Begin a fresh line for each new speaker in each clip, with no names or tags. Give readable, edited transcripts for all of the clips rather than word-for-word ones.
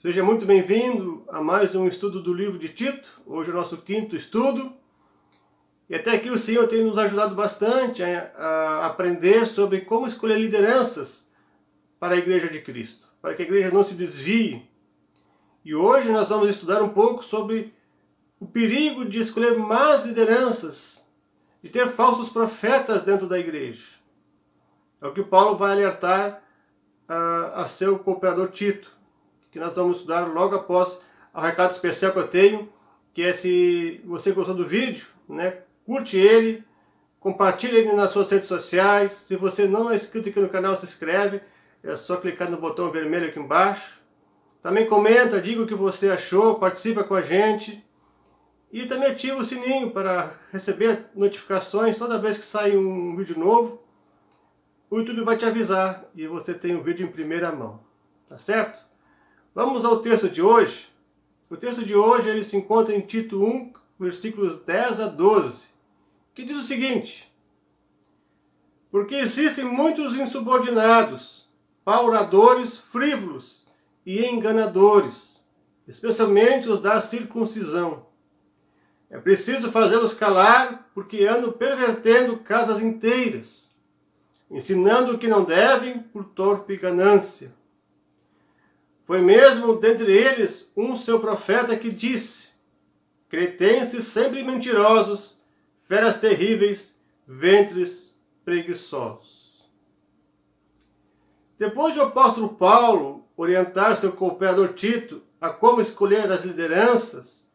Seja muito bem-vindo a mais um estudo do livro de Tito. Hoje é o nosso quinto estudo. E até aqui o Senhor tem nos ajudado bastante a aprender sobre como escolher lideranças para a Igreja de Cristo, para que a Igreja não se desvie. E hoje nós vamos estudar um pouco sobre o perigo de escolher más lideranças, de ter falsos profetas dentro da Igreja. É o que Paulo vai alertar a seu cooperador Tito, que nós vamos estudar logo após o recado especial que eu tenho, que é: se você gostou do vídeo, curte ele, compartilhe ele nas suas redes sociais. Se você não é inscrito aqui no canal, se inscreve, é só clicar no botão vermelho aqui embaixo. Também comenta, diga o que você achou, participa com a gente. E também ativa o sininho para receber notificações toda vez que sai um vídeo novo. O YouTube vai te avisar e você tem o vídeo em primeira mão, tá certo? Vamos ao texto de hoje. O texto de hoje ele se encontra em Tito 1, versículos 10 a 12, que diz o seguinte: porque existem muitos insubordinados, pauradores frívolos e enganadores, especialmente os da circuncisão. É preciso fazê-los calar, porque andam pervertendo casas inteiras, ensinando o que não devem por torpe ganância. Foi mesmo dentre eles um seu profeta que disse: cretenses sempre mentirosos, feras terríveis, ventres preguiçosos. Depois de o apóstolo Paulo orientar seu cooperador Tito a como escolher as lideranças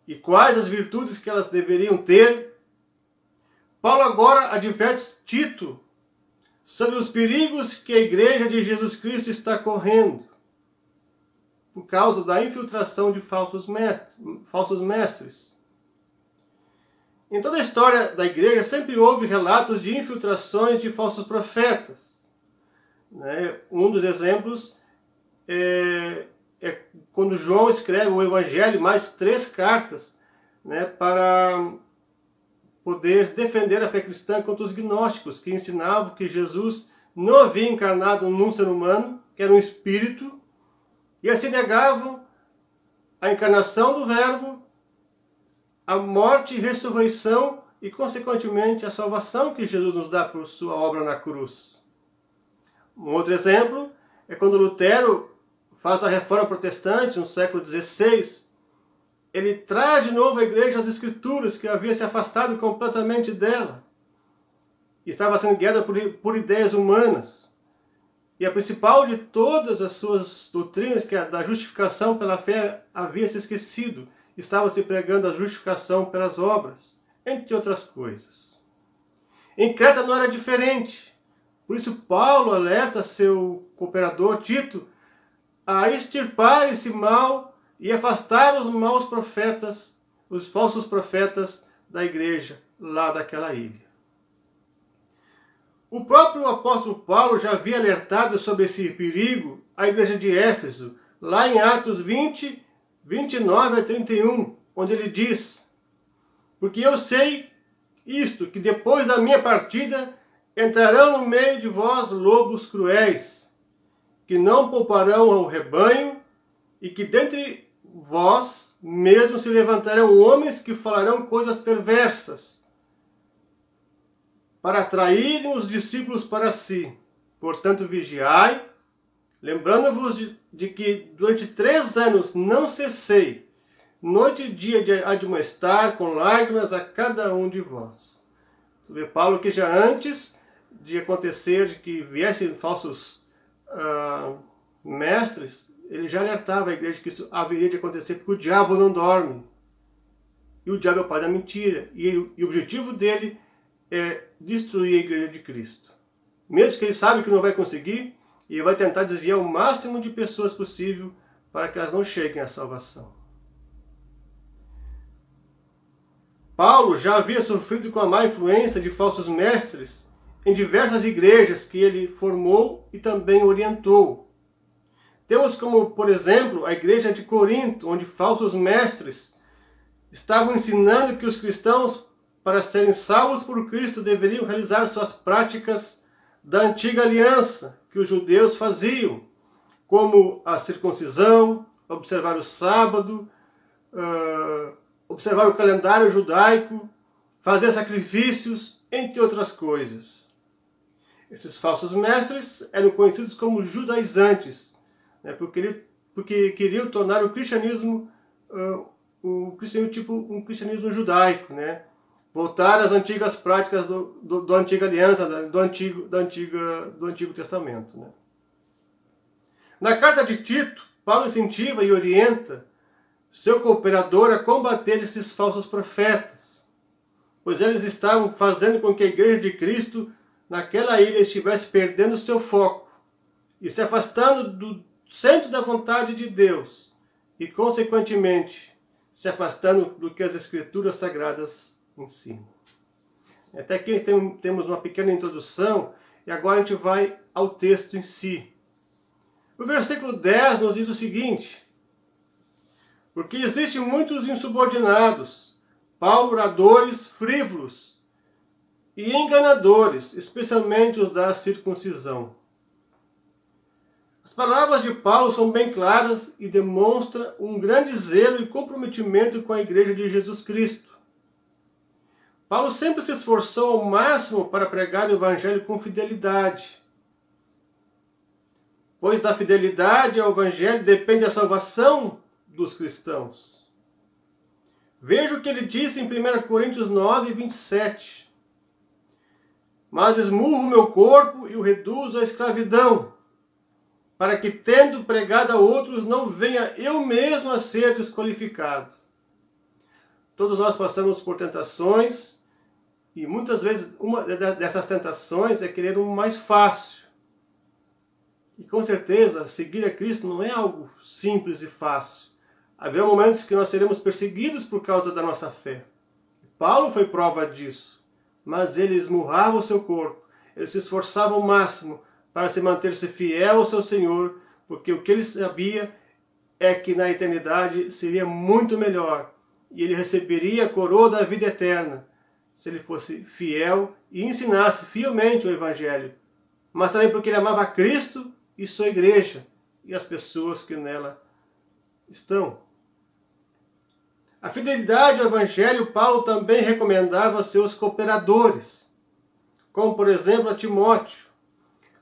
e quais as virtudes que elas deveriam ter, Paulo agora adverte Tito sobre os perigos que a Igreja de Jesus Cristo está correndo por causa da infiltração de falsos mestres. Em toda a história da Igreja sempre houve relatos de infiltrações de falsos profetas. Um dos exemplos é quando João escreve o Evangelho, mais 3 cartas, para poder defender a fé cristã contra os gnósticos, que ensinavam que Jesus não havia encarnado num ser humano, que era um espírito, e assim negavam a encarnação do Verbo, a morte e ressurreição e, consequentemente, a salvação que Jesus nos dá por sua obra na cruz. Um outro exemplo é quando Lutero faz a reforma protestante no século XVI. Ele traz de novo à igreja as escrituras, que havia se afastado completamente dela e estava sendo guiada por ideias humanas. E a principal de todas as suas doutrinas, que é da justificação pela fé, havia se esquecido. Estava se pregando a justificação pelas obras, entre outras coisas. Em Creta não era diferente. Por isso Paulo alerta seu cooperador Tito a extirpar esse mal e afastar os maus profetas, os falsos profetas da igreja lá daquela ilha. O próprio apóstolo Paulo já havia alertado sobre esse perigo à igreja de Éfeso, lá em Atos 20, 29 a 31, onde ele diz: porque eu sei isto, que depois da minha partida entrarão no meio de vós lobos cruéis, que não pouparão ao rebanho, e que dentre vós mesmo se levantarão homens que falarão coisas perversas, para atraírem os discípulos para si. Portanto, vigiai, lembrando-vos de que durante 3 anos não cessei, noite e dia, de admoestar com lágrimas a cada um de vós. Tu vê, Paulo, que já antes de acontecer, de que viessem falsos mestres, ele já alertava a igreja que isso haveria de acontecer, porque o diabo não dorme. E o diabo é o pai da mentira. E o objetivo dele é destruir a igreja de Cristo. Mesmo que ele sabe que não vai conseguir, ele vai tentar desviar o máximo de pessoas possível para que elas não cheguem à salvação. Paulo já havia sofrido com a má influência de falsos mestres em diversas igrejas que ele formou e também orientou. Temos como, por exemplo, a igreja de Corinto, onde falsos mestres estavam ensinando que os cristãos, para serem salvos por Cristo, deveriam realizar suas práticas da antiga aliança que os judeus faziam, como a circuncisão, observar o sábado, observar o calendário judaico, fazer sacrifícios, entre outras coisas. Esses falsos mestres eram conhecidos como judaizantes, né, porque queriam tornar o cristianismo um cristianismo judaico, né? Voltar às antigas práticas da antiga aliança, do Antigo Testamento. Né? Na carta de Tito, Paulo incentiva e orienta seu cooperador a combater esses falsos profetas, pois eles estavam fazendo com que a igreja de Cristo naquela ilha estivesse perdendo seu foco e se afastando do centro da vontade de Deus e, consequentemente, se afastando do que as Escrituras Sagradas ensinam. Até aqui temos uma pequena introdução e agora a gente vai ao texto em si. O versículo 10 nos diz o seguinte: porque existem muitos insubordinados, pauradores frívolos e enganadores, especialmente os da circuncisão. As palavras de Paulo são bem claras e demonstram um grande zelo e comprometimento com a igreja de Jesus Cristo. Paulo sempre se esforçou ao máximo para pregar o evangelho com fidelidade, pois da fidelidade ao evangelho depende a salvação dos cristãos. Veja o que ele disse em 1 Coríntios 9, 27. Mas esmurro o meu corpo e o reduzo à escravidão, para que, tendo pregado a outros, não venha eu mesmo a ser desqualificado. Todos nós passamos por tentações, e muitas vezes uma dessas tentações é querer o mais fácil. E com certeza, seguir a Cristo não é algo simples e fácil. Haverá momentos que nós seremos perseguidos por causa da nossa fé. Paulo foi prova disso, mas ele esmurrava o seu corpo, ele se esforçava ao máximo para se manter-se fiel ao seu Senhor, porque o que ele sabia é que na eternidade seria muito melhor, e ele receberia a coroa da vida eterna, se ele fosse fiel e ensinasse fielmente o Evangelho, mas também porque ele amava Cristo e sua igreja, e as pessoas que nela estão. A fidelidade ao Evangelho, Paulo também recomendava aos seus cooperadores, como por exemplo a Timóteo.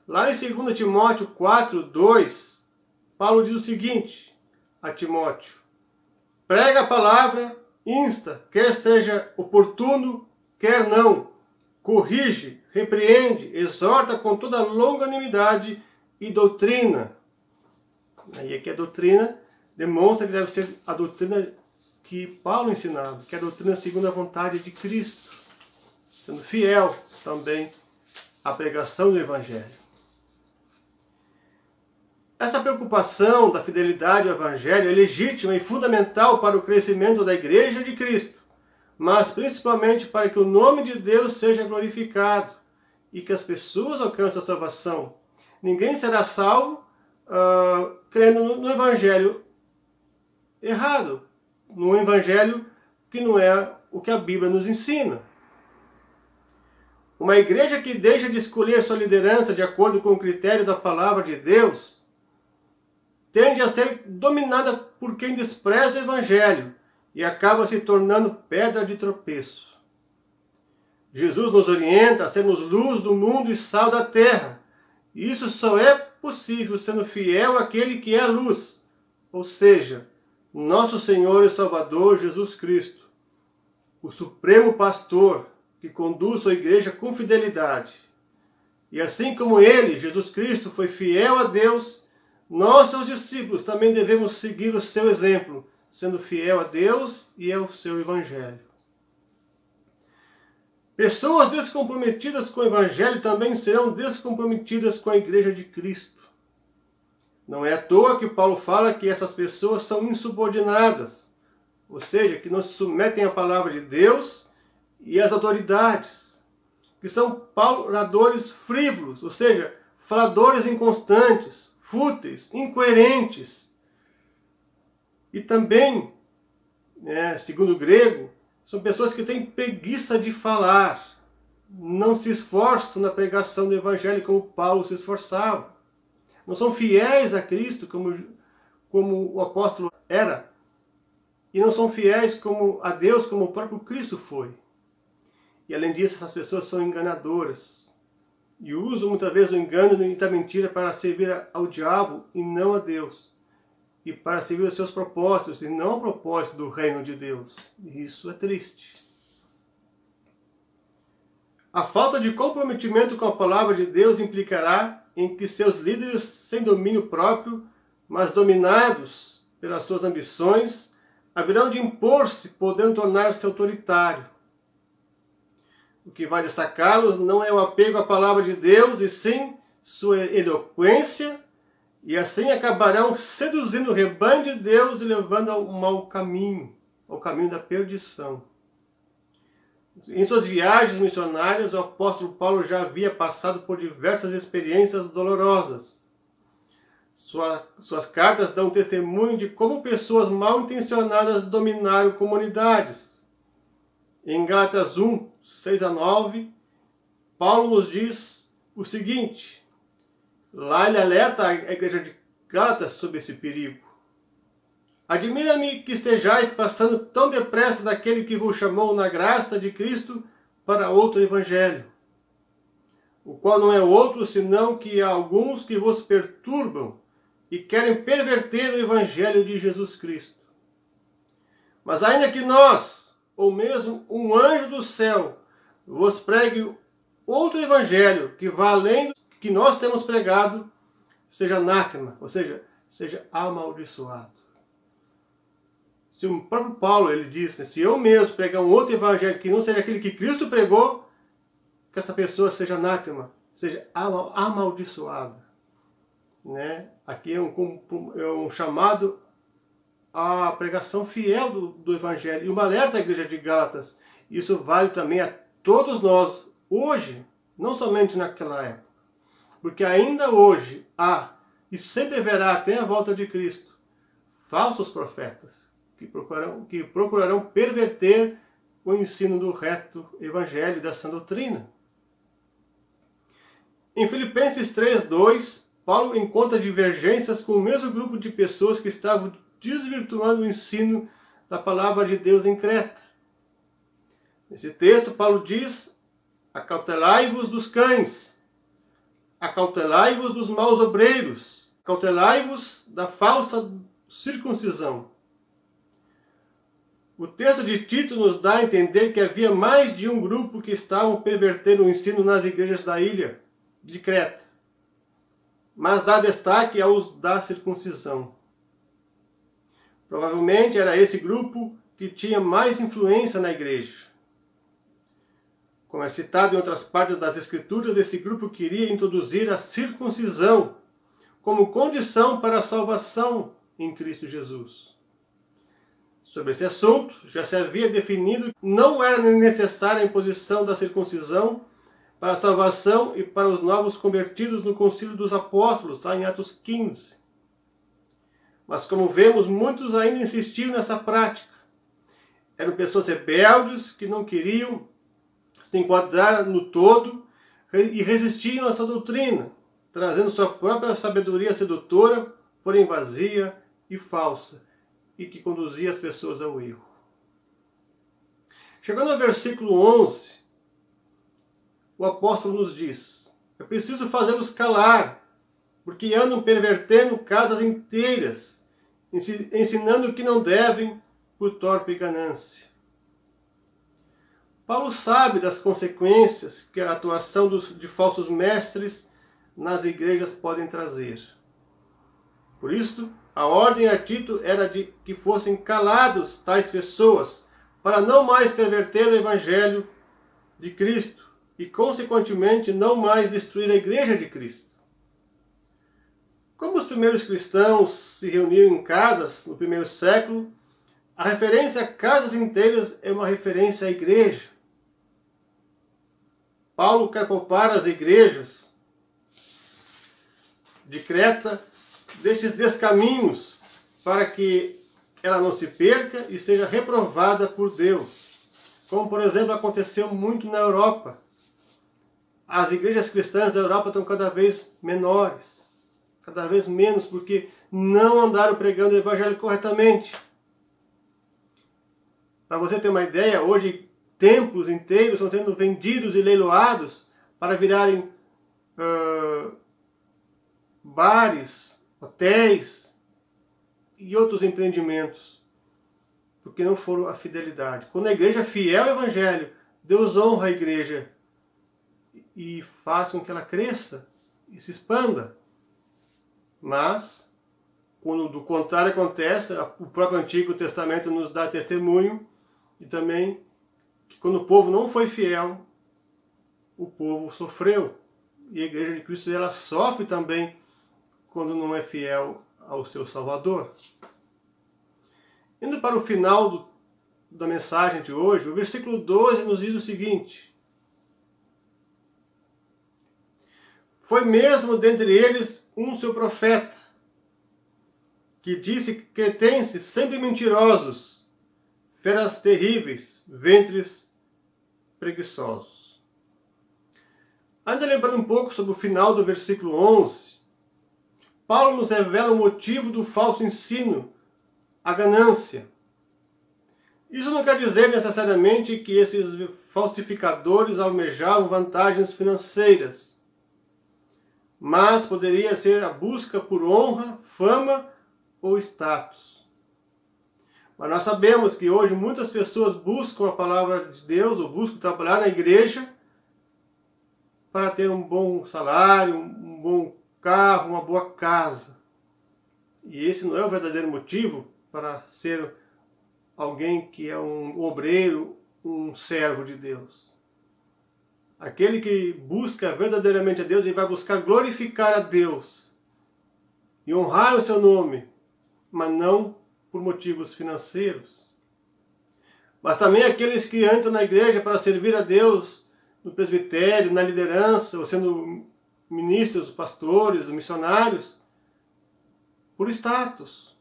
Lá em 2 Timóteo 4, 2, Paulo diz o seguinte a Timóteo: prega a palavra, insta, quer seja oportuno, quer não, corrige, repreende, exorta com toda longanimidade e doutrina. E aqui a doutrina demonstra que deve ser a doutrina que Paulo ensinava, que é a doutrina segundo a vontade de Cristo, sendo fiel também à pregação do Evangelho. Essa preocupação da fidelidade ao Evangelho é legítima e fundamental para o crescimento da Igreja de Cristo, mas principalmente para que o nome de Deus seja glorificado e que as pessoas alcancem a salvação. Ninguém será salvo crendo no Evangelho errado, no Evangelho que não é o que a Bíblia nos ensina. Uma igreja que deixa de escolher sua liderança de acordo com o critério da palavra de Deus tende a ser dominada por quem despreza o Evangelho e acaba se tornando pedra de tropeço. Jesus nos orienta a sermos luz do mundo e sal da terra. E isso só é possível sendo fiel àquele que é a luz, ou seja, nosso Senhor e Salvador Jesus Cristo, o Supremo Pastor que conduz sua igreja com fidelidade. E assim como ele, Jesus Cristo, foi fiel a Deus, nós, seus discípulos, também devemos seguir o seu exemplo, sendo fiel a Deus e ao seu Evangelho. Pessoas descomprometidas com o Evangelho também serão descomprometidas com a Igreja de Cristo. Não é à toa que Paulo fala que essas pessoas são insubordinadas, ou seja, que não se submetem à palavra de Deus e às autoridades, que são pauradores frívolos, ou seja, faladores inconstantes, fúteis, incoerentes. E também, segundo o grego, são pessoas que têm preguiça de falar, não se esforçam na pregação do Evangelho como Paulo se esforçava. Não são fiéis a Cristo como o apóstolo era, e não são fiéis a Deus como o próprio Cristo foi. E além disso, essas pessoas são enganadoras e usam muitas vezes o engano e da mentira para servir ao diabo e não a Deus, e para servir os seus propósitos e não o propósito do reino de Deus. E isso é triste. A falta de comprometimento com a palavra de Deus implicará em que seus líderes, sem domínio próprio, mas dominados pelas suas ambições, haverão de impor-se, podendo tornar-se autoritário. O que vai destacá-los não é o apego à palavra de Deus, e sim sua eloquência, e assim acabarão seduzindo o rebanho de Deus e levando ao mau caminho, ao caminho da perdição. Em suas viagens missionárias, o apóstolo Paulo já havia passado por diversas experiências dolorosas. Suas cartas dão testemunho de como pessoas mal intencionadas dominaram comunidades. Em Gálatas 1, 6 a 9, Paulo nos diz o seguinte. Lá ele alerta a igreja de Gálatas sobre esse perigo. Admira-me que estejais passando tão depressa daquele que vos chamou na graça de Cristo para outro evangelho, o qual não é outro senão que há alguns que vos perturbam e querem perverter o evangelho de Jesus Cristo. Mas ainda que nós, ou mesmo um anjo do céu, vos pregue outro evangelho que vá além do que nós temos pregado, seja anátema, ou seja, seja amaldiçoado. Se o próprio Paulo ele diz, se eu mesmo pregar um outro evangelho que não seja aquele que Cristo pregou, que essa pessoa seja anátema, seja amaldiçoada. Né? Aqui é um chamado à pregação fiel do evangelho e um alerta à igreja de Gálatas. Isso vale também a todos nós hoje, não somente naquela época. Porque ainda hoje há, e sempre haverá até a volta de Cristo, falsos profetas que procurarão perverter o ensino do reto evangelho e da sã doutrina. Em Filipenses 3:2, Paulo encontra divergências com o mesmo grupo de pessoas que estavam desvirtuando o ensino da palavra de Deus em Creta. Nesse texto, Paulo diz: acautelai-vos dos cães, acautelai-vos dos maus obreiros, acautelai-vos da falsa circuncisão. O texto de Tito nos dá a entender que havia mais de um grupo que estavam pervertendo o ensino nas igrejas da ilha de Creta, mas dá destaque aos da circuncisão. Provavelmente era esse grupo que tinha mais influência na igreja. Como é citado em outras partes das Escrituras, esse grupo queria introduzir a circuncisão como condição para a salvação em Cristo Jesus. Sobre esse assunto, já se havia definido que não era necessária a imposição da circuncisão para a salvação e para os novos convertidos no Concílio dos Apóstolos, lá em Atos 15. Mas como vemos, muitos ainda insistiam nessa prática. Eram pessoas rebeldes que não queriam se enquadrar no todo e resistiam a essa doutrina, trazendo sua própria sabedoria sedutora, porém vazia e falsa, e que conduzia as pessoas ao erro. Chegando ao versículo 11, o apóstolo nos diz: é preciso fazê-los calar, porque andam pervertendo casas inteiras, ensinando o que não devem por torpe ganância. Paulo sabe das consequências que a atuação de falsos mestres nas igrejas podem trazer. Por isso, a ordem a Tito era de que fossem calados tais pessoas, para não mais perverter o evangelho de Cristo e, consequentemente, não mais destruir a igreja de Cristo. Como os primeiros cristãos se reuniam em casas no primeiro século, a referência a casas inteiras é uma referência à igreja. Paulo quer poupar as igrejas de Creta destes descaminhos, para que ela não se perca e seja reprovada por Deus. Como, por exemplo, aconteceu muito na Europa. As igrejas cristãs da Europa estão cada vez menores. cada vez menos, porque não andaram pregando o evangelho corretamente. Para você ter uma ideia, hoje templos inteiros estão sendo vendidos e leiloados para virarem bares, hotéis e outros empreendimentos, porque não foram a fidelidade. Quando a igreja é fiel ao evangelho, Deus honra a igreja e faz com que ela cresça e se expanda. Mas, quando do contrário acontece, o próprio Antigo Testamento nos dá testemunho, e também que quando o povo não foi fiel, o povo sofreu. E a igreja de Cristo, ela sofre também quando não é fiel ao seu Salvador. Indo para o final da mensagem de hoje, o versículo 12 nos diz o seguinte: foi mesmo dentre eles um seu profeta, que disse: cretenses sempre mentirosos, feras terríveis, ventres preguiçosos. Ainda lembrando um pouco sobre o final do versículo 11, Paulo nos revela o motivo do falso ensino, a ganância. Isso não quer dizer necessariamente que esses falsificadores almejavam vantagens financeiras, mas poderia ser a busca por honra, fama ou status. Mas nós sabemos que hoje muitas pessoas buscam a palavra de Deus, ou buscam trabalhar na igreja para ter um bom salário, um bom carro, uma boa casa. E esse não é o verdadeiro motivo para ser alguém que é um obreiro, um servo de Deus. Aquele que busca verdadeiramente a Deus e vai buscar glorificar a Deus e honrar o seu nome, mas não por motivos financeiros. Mas também aqueles que entram na igreja para servir a Deus no presbitério, na liderança, ou sendo ministros, pastores, missionários, por status.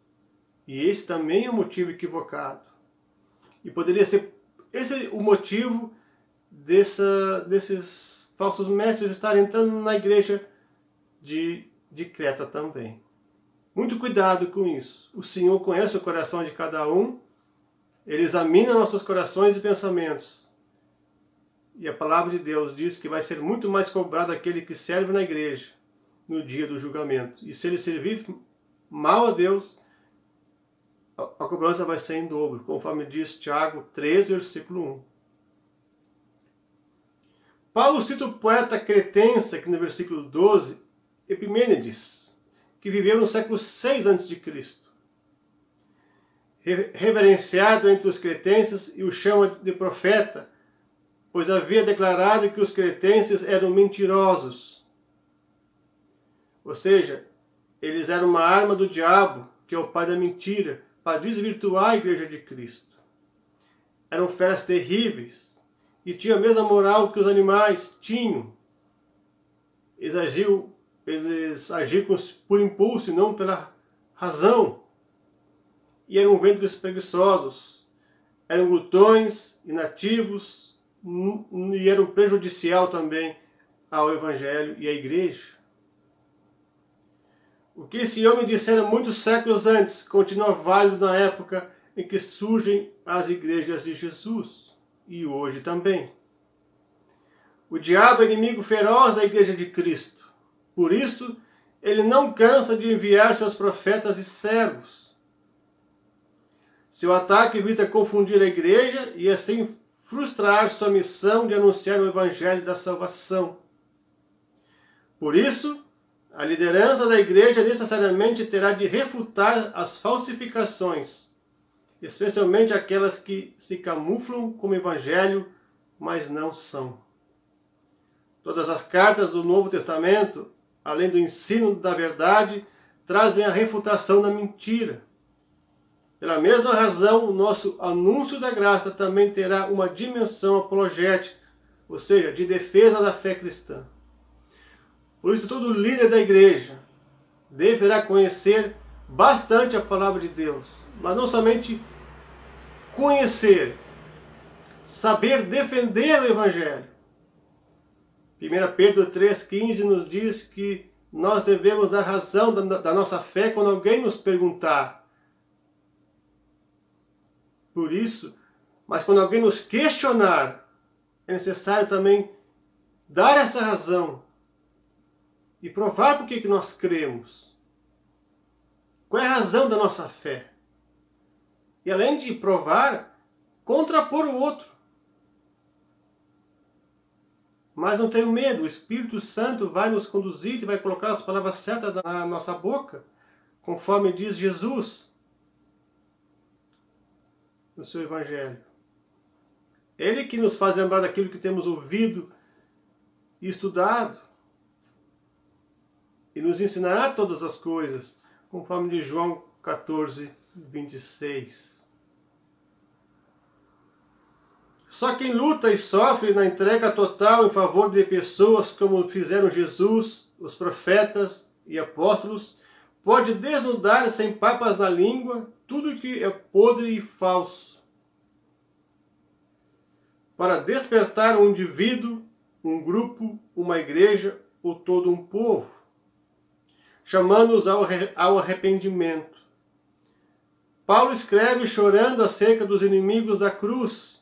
E esse também é um motivo equivocado. E poderia ser esse o motivo desses falsos mestres estarem entrando na igreja de Creta também. Muito cuidado com isso. O Senhor conhece o coração de cada um, Ele examina nossos corações e pensamentos. E a palavra de Deus diz que vai ser muito mais cobrado aquele que serve na igreja no dia do julgamento. E se ele servir mal a Deus, a cobrança vai ser em dobro, conforme diz Tiago 13, versículo 1. Paulo cita o poeta cretense, aqui no versículo 12, Epimênides, que viveu no século 6 a.C., reverenciado entre os cretenses, e o chama de profeta, pois havia declarado que os cretenses eram mentirosos. Ou seja, eles eram uma arma do diabo, que é o pai da mentira, para desvirtuar a igreja de Cristo. Eram feras terríveis e tinham a mesma moral que os animais tinham. Eles agiam por impulso e não pela razão. E eram ventres preguiçosos, eram glutões, inativos, e eram prejudicial também ao evangelho e à igreja. O que esse homem dissera muitos séculos antes continua válido na época em que surgem as igrejas de Jesus, e hoje também. O diabo é inimigo feroz da igreja de Cristo. Por isso, ele não cansa de enviar seus profetas e servos. Seu ataque visa confundir a igreja e assim frustrar sua missão de anunciar o evangelho da salvação. Por isso, a liderança da igreja necessariamente terá de refutar as falsificações, especialmente aquelas que se camuflam como evangelho, mas não são. Todas as cartas do Novo Testamento, além do ensino da verdade, trazem a refutação da mentira. Pela mesma razão, o nosso anúncio da graça também terá uma dimensão apologética, ou seja, de defesa da fé cristã. Por isso, todo líder da igreja deverá conhecer bastante a palavra de Deus, mas não somente conhecer, saber defender o evangelho. 1 Pedro 3,15 nos diz que nós devemos dar razão da nossa fé quando alguém nos perguntar. Por isso, mas quando alguém nos questionar, é necessário também dar essa razão e provar por que nós cremos. Qual é a razão da nossa fé? E além de provar, contrapor o outro. Mas não tenho medo, o Espírito Santo vai nos conduzir e vai colocar as palavras certas na nossa boca, conforme diz Jesus no seu Evangelho. Ele que nos faz lembrar daquilo que temos ouvido e estudado, e nos ensinará todas as coisas, conforme de João 14, 26. Só quem luta e sofre na entrega total em favor de pessoas como fizeram Jesus, os profetas e apóstolos, pode desnudar sem papas na língua tudo que é podre e falso, para despertar um indivíduo, um grupo, uma igreja ou todo um povo, chamando-os ao arrependimento. Paulo escreve chorando acerca dos inimigos da cruz,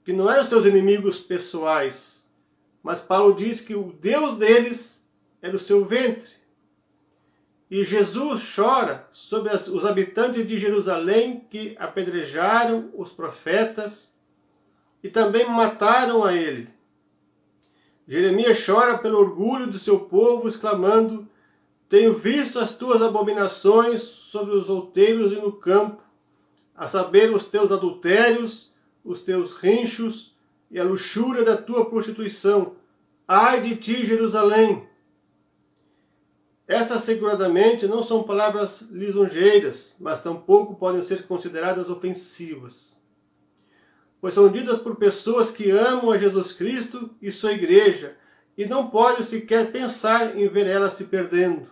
que não eram seus inimigos pessoais, mas Paulo diz que o Deus deles era o seu ventre. E Jesus chora sobre os habitantes de Jerusalém que apedrejaram os profetas e também mataram a ele. Jeremias chora pelo orgulho de seu povo, exclamando: tenho visto as tuas abominações sobre os outeiros e no campo, a saber, os teus adultérios, os teus rinchos e a luxúria da tua prostituição. Ai de ti, Jerusalém! Essas seguradamente não são palavras lisonjeiras, mas tampouco podem ser consideradas ofensivas, pois são ditas por pessoas que amam a Jesus Cristo e sua igreja, e não podem sequer pensar em ver ela se perdendo.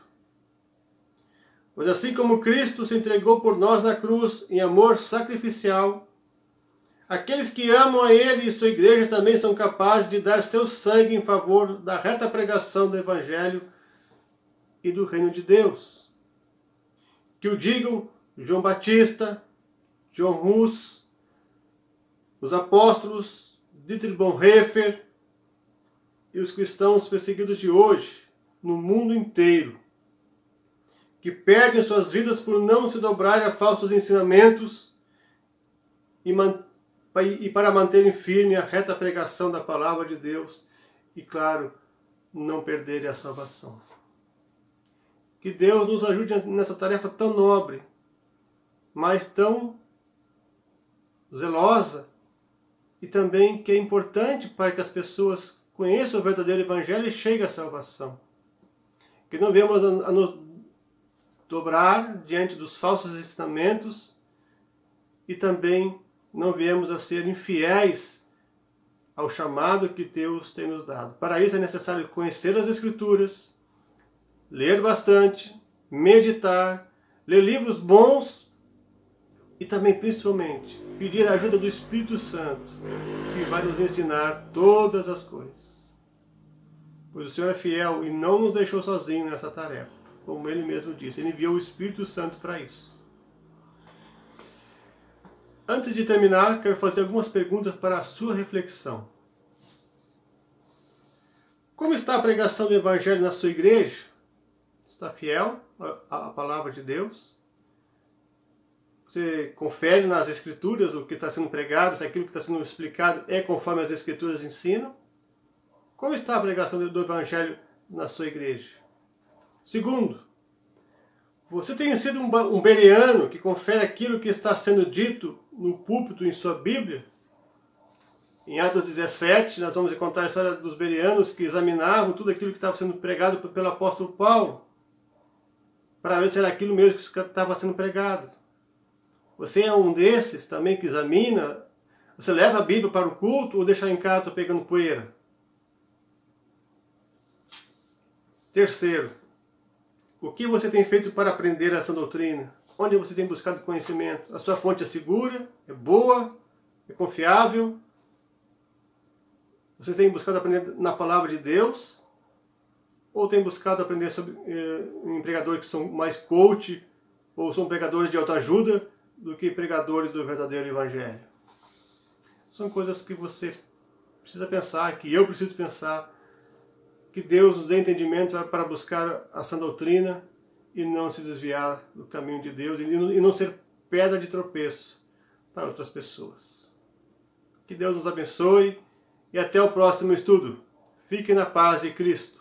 Pois assim como Cristo se entregou por nós na cruz em amor sacrificial, aqueles que amam a Ele e sua igreja também são capazes de dar seu sangue em favor da reta pregação do Evangelho e do Reino de Deus. Que o digam João Batista, John Hus, os apóstolos, Dietrich Bonhoeffer e os cristãos perseguidos de hoje, no mundo inteiro, que perdem suas vidas por não se dobrarem a falsos ensinamentos e para manterem firme a reta pregação da palavra de Deus e, claro, não perderem a salvação. Que Deus nos ajude nessa tarefa tão nobre, mas tão zelosa, e também que é importante para que as pessoas conheçam o verdadeiro Evangelho e cheguem à salvação. Que não venhamos a nos dobrar diante dos falsos ensinamentos e também não viemos a ser infiéis ao chamado que Deus tem nos dado. Para isso é necessário conhecer as Escrituras, ler bastante, meditar, ler livros bons e também, principalmente, pedir a ajuda do Espírito Santo, que vai nos ensinar todas as coisas. Pois o Senhor é fiel e não nos deixou sozinhos nessa tarefa, como Ele mesmo disse. Ele enviou o Espírito Santo para isso. Antes de terminar, quero fazer algumas perguntas para a sua reflexão. Como está a pregação do Evangelho na sua igreja? Está fiel à palavra de Deus? Você confere nas Escrituras o que está sendo pregado, se aquilo que está sendo explicado é conforme as Escrituras ensinam? Como está a pregação do Evangelho na sua igreja? Segundo, você tem sido um bereano que confere aquilo que está sendo dito no púlpito em sua Bíblia? Em Atos 17, nós vamos encontrar a história dos bereanos que examinavam tudo aquilo que estava sendo pregado pelo apóstolo Paulo, para ver se era aquilo mesmo que estava sendo pregado. Você é um desses também que examina? Você leva a Bíblia para o culto ou deixa em casa pegando poeira? Terceiro, o que você tem feito para aprender essa doutrina? Onde você tem buscado conhecimento? A sua fonte é segura? É boa? É confiável? Você tem buscado aprender na palavra de Deus? Ou tem buscado aprender em pregadores que são mais coach, ou são pregadores de autoajuda, do que pregadores do verdadeiro evangelho? São coisas que você precisa pensar, que eu preciso pensar, que Deus nos dê entendimento para buscar a sã doutrina e não se desviar do caminho de Deus e não ser pedra de tropeço para outras pessoas. Que Deus nos abençoe e até o próximo estudo. Fique na paz de Cristo.